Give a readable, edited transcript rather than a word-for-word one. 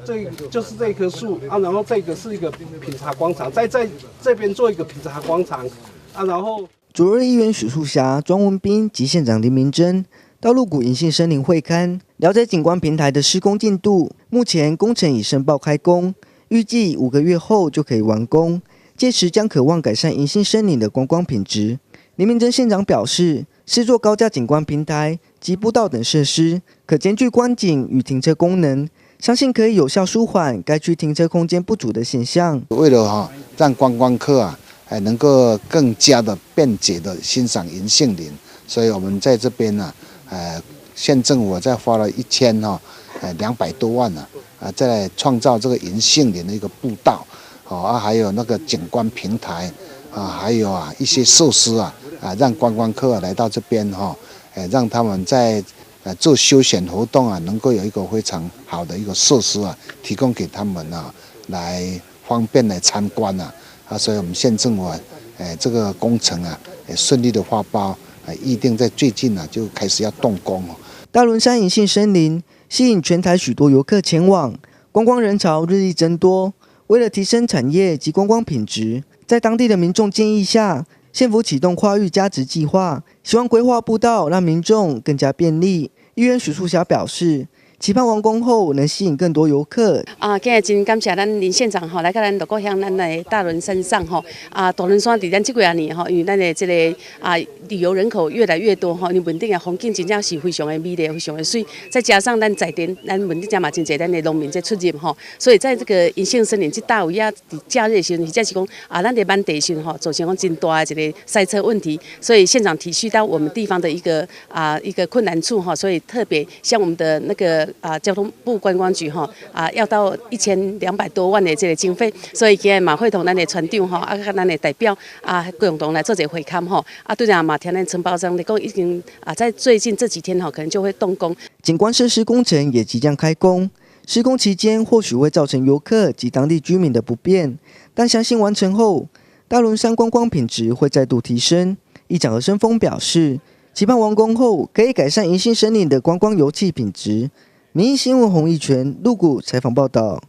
这就是这棵树啊，然后这个是一个品茶广场，在这边做一个品茶广场啊，然后昨日议员许树霞、庄文彬及县长林明珍到鹿谷银杏森林会勘，了解景观平台的施工进度。目前工程已申报开工，预计5个月后就可以完工，届时将可望改善银杏森林的观光品质。林明珍县长表示，是做高架景观平台及步道等设施，可兼具观景与停车功能，相信可以有效舒缓该区停车空间不足的现象。为了让观光客能够更加的便捷的欣赏银杏林，所以我们在这边县政府再花了1200多万再来创造这个银杏林的一个步道，还有那个景观平台还有一些设施让观光客来到这边让他们在做休闲活动能够有一个非常好的一个设施提供给他们来方便来参观所以我们县政府这个工程也顺利的发包，预定在最近就开始要动工。大仑山银杏森林吸引全台许多游客前往，观光人潮日益增多。为了提升产业及观光品质，在当地的民众建议下，县府启动跨域加值计划，希望规划步道让民众更加便利。议员许树霞表示，期盼完工后能吸引更多游客。今日真感谢咱林县长来到咱鹿谷乡咱的大仑山上大仑山伫咱这几年因为咱的这个旅游人口越来越多因为稳定的风景真正是非常的美丽，非常的水，再加上咱在地咱稳定嘛真侪咱的农民在出入所以在这个银杏森林这大位伫假日的时候，或者是讲咱的满地时候造成讲真大的一个塞车问题，所以县长体恤到我们地方的一个困难处所以特别向我们的那个交通部观光局要到1200多万的这个经费，所以今日嘛会同咱的船长甲咱的代表共同来做一个会勘对然嘛听咱承包商来讲已经在最近这几天可能就会动工。景观设施工程也即将开工，施工期间或许会造成游客及当地居民的不便，但相信完成后，大仑山观光品质会再度提升。议长何生峰表示，期盼完工后可以改善银杏森林的观光游憩品质。民意新闻洪义全鹿谷采访报道。